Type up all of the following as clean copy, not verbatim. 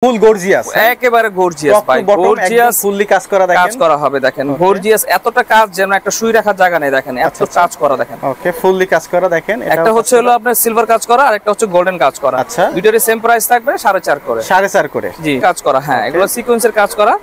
ফুল gorgeous, একেবারে gorgeous ভাই, gorgeous fully কাজ করা, দেখেন কাজ করা হবে, দেখেন গর্জিয়াস, এতটা কাজ যেন একটা শুই রাখার জায়গা নেই, দেখেন এত কাজ করা, দেখেন ওকে ফুললি কাজ করা, দেখেন একটা হচ্ছে হলো আপনার সিলভার কাজ করা আর একটা হচ্ছে গোল্ডেন কাজ করা। আচ্ছা, দুইটারই সেম প্রাইস থাকবে 4.5 করে, 4.5 করে জি কাজ করা। হ্যাঁ, এগুলো সিকোয়েন্সের কাজ করা।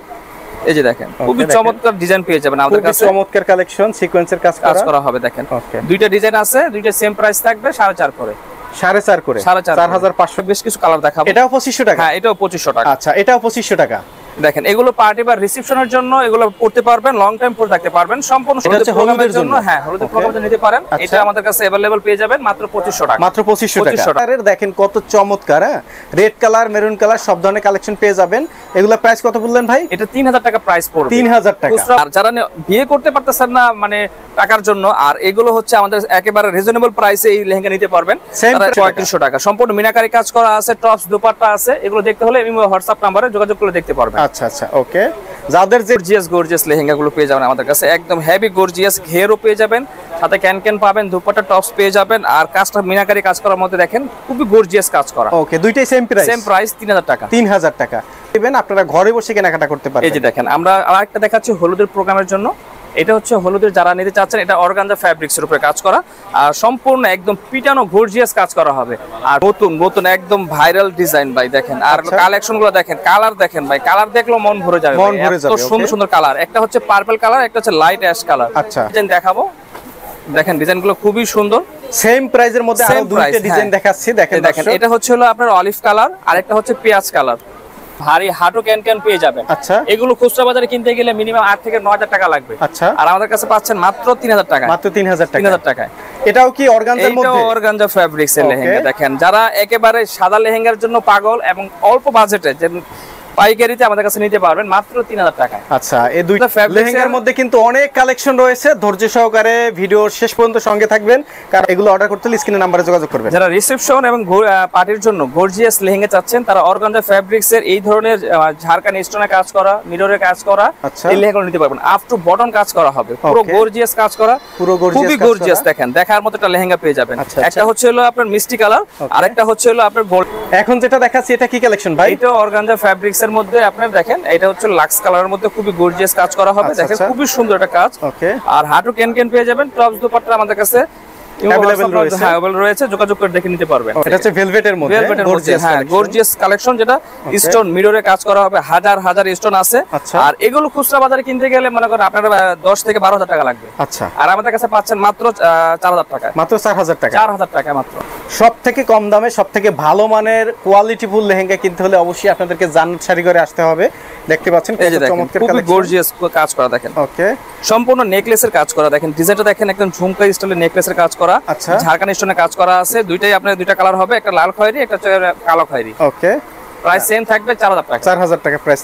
এই যে দেখেন খুবই চমৎকার ডিজাইন পেয়ে যাবেন আমাদের কাছে, চমৎকার কালেকশন, সিকোয়েন্সের কাজ করা হবে। দেখেন দুইটা ডিজাইন আছে, দুইটা সেম প্রাইস থাকবে 4.5 করে, 4.5 করে, 4500। বেশ কিছু কালার দেখাবো। এটাও 2500 টাকা? হ্যাঁ, এটাও 2500 টাকা। আচ্ছা, এটাও 2500 টাকা। দেখেন এগুলো পার্টি বা রিসেপশনের জন্য এগুলো পড়তে পারবেন, লং টাইম পরে থাকতে পারবেন, সম্পূর্ণ হলুদের জন্য। হ্যাঁ, হলুদের প্রোগ্রামের জন্য নিতে পারেন। এটা আমাদের কাছে अवेलेबल পেয়ে যাবেন মাত্র 2500 টাকা। মাত্র 2500 টাকা। আরে দেখেন কত চমৎকার, রেড কালার, মেরুন কালার সব ধরনের কালেকশন পেয়ে যাবেন। এগুলা প্রাইস কত বললেন ভাই? এটা 3000 টাকা প্রাইস পড়বে। 3000 টাকা। আর যারা বিয়ে করতে পারতেছেন না মানে টাকার জন্য, আর এগুলো হচ্ছে আমাদের একেবারে রিজনেবল প্রাইসে এই লেহেঙ্গা নিতে পারবেন 3500 টাকা। সম্পূর্ণ মিনাকারি কাজ করা আছে, টপস দোপাট্টা আছে। এগুলো দেখতে হলে ইমো হোয়াটসঅ্যাপ নম্বরে যোগাযোগ করে দেখতে পারবেন। আচ্ছা আচ্ছা, ওকে। যাদের যে গর্জিয়াস লেহেঙ্গাগুলো পেয়ে যাবেন আমাদের কাছে, একদম হেভি গর্জিয়াস, ঘেরও পেয়ে যাবেন, সাথে ক্যান পাবেন, দুপাট্টা টপস পেয়ে যাবেন। আর কাজটা মিনাকারি কাজ করার মধ্যে দেখেন খুবই গর্জিয়াস কাজ করা। ওকে, দুইটাই সেম প্রাইস 3000 টাকা। 3000 টাকা দিবেন, আপনারা ঘরে বসে কেনাকাটা করতে পারবেন। এই যে দেখেন আমরা আরেকটা দেখাচ্ছি হলুদের প্রোগ্রামের জন্য। এটা হচ্ছে হলুদের যারা নিতে চাচ্ছেন, এটা অর্গানজা ফ্যাব্রিক্সের উপরে কাজ করা, আর সম্পূর্ণ একদম পিটানো গর্জিয়াস কাজ করা হবে। আর নতুন একদম ভাইরাল ডিজাইন ভাই, দেখেন। আর কালেকশনগুলো দেখেন, কালার দেখেন ভাই, কালার দেখলেও মন ভরে যাবে, এত সুন্দর সুন্দর কালার। একটা হচ্ছে পার্পল কালার, একটা হচ্ছে লাইট অ্যাশ কালার। আচ্ছা, ডিজাইন দেখাবো, দেখেন ডিজাইনগুলো খুবই সুন্দর। সেম প্রাইসের মধ্যে আরো দুইটা ডিজাইন দেখাচ্ছি, দেখেন। এটা হচ্ছে হলো আপনার অলিভ কালার, আর একটা হচ্ছে পেঁয়াজ কালার। ভারী হাঁটু ক্যান পেয়ে যাবেন। আচ্ছা, এগুলো খুচরা বাজারে কিনতে গেলে মিনিমাম 8 থেকে 9000 টাকা লাগবে। আচ্ছা, আর আমাদের কাছে পাচ্ছেন মাত্র 3000 টাকা। মাত্র 3000 টাকায়। এটাও কি অর্গানজার মধ্যে? এটাও অর্গানজা ফ্যাব্রিক্সের লেহেঙ্গা। দেখেন যারা একেবারে সাদা লেহেঙ্গার জন্য পাগল এবং অল্প বাজেটে যে পাইকারিতে আমাদের কাছে নিতে পারবেন মাত্র 3000 টাকা। আচ্ছা, এই দুইটা লেহেঙ্গার মধ্যে কিন্তু অনেক কালেকশন রয়েছে। ধৈর্য সহকারে ভিডিওর শেষ পর্যন্ত সঙ্গে থাকবেন, কারণ এগুলো অর্ডার করতে হলে স্ক্রিনে নম্বরে যোগাযোগ করবেন। যারা রিসেপশন এবং পার্টির জন্য গর্জিয়াস লেহেঙ্গা চাচ্ছেন, তারা অর্গানজা ফ্যাব্রিক্সের এই ধরনের ঝাড়খানি স্টোনে কাজ করা, মিররে কাজ করা এই লেহেঙ্গা নিতে পারবেন। আপ টু বটম কাজ করা হবে, পুরো গর্জিয়াস কাজ করা, পুরো খুবই গর্জিয়াস। দেখেন দেখার মতো একটা লেহেঙ্গা পেয়ে যাবেন। একটা হচ্ছে হলো আপনার মিষ্টি কালার, আর একটা হচ্ছে হলো আপনার গোল্ড। এখন যেটা দেখাচ্ছি এটা কি কালেকশন ভাই? এটা অর্গানজা ফ্যাব্রিক্সের মধ্যে আপনার দেখেন, এটা হচ্ছে লাক্স কালারের মধ্যে খুবই গর্জিয়াস কাজ করা হবে। দেখেন খুবই সুন্দর একটা কাজ। ওকে, আর হাঁটু ক্যান পেয়ে যাবেন। টপস দুপাট্টা আমাদের কাছে अवेलेबल রয়েছে, যোগাযোগ করে দেখে নিতে পারবেন। এটা হচ্ছে ভেলভেটের মধ্যে গর্জিয়াস কালেকশন, যেটা স্টোন মিররে কাজ করা হবে, হাজার হাজার স্টোন আছে। আর এগুলো খুচরা বাজারে কিনতে গেলে মনে করেন আপনার 10 থেকে 12000 টাকা লাগবে। আচ্ছা, আর আমাদের কাছে পাচ্ছেন মাত্র 4000 টাকা। মাত্র 4000 টাকা। 4000 টাকা মাত্র। সবথেকে কম দামে সবথেকে ভালো মানের কোয়ালিটিফুল লেহেঙ্গা কিনতে হলে অবশ্যই আপনাদেরকে জান্নাত শাড়ি ঘরে আসতে হবে। দেখতে পাচ্ছেন কত চমৎকার খুবই গর্জিয়াস কাজ করা। দেখেন ওকে, সম্পূর্ণ নেকলেসের কাজ করা। দেখেন ডিজাইনটা দেখেন, একদম ঝুমকা স্টাইলের নেকলেসের কাজ করা। আচ্ছা, ঝাড়খানি স্টোনে কাজ করা আছে। দুইটাই আপনার দুইটা কালার হবে, একটা লাল খয়েরি, একটা কালো খয়েরি। ওকে, প্রাইস সেম থাকবে 4000 টাকা। 4000 টাকা প্রাইস।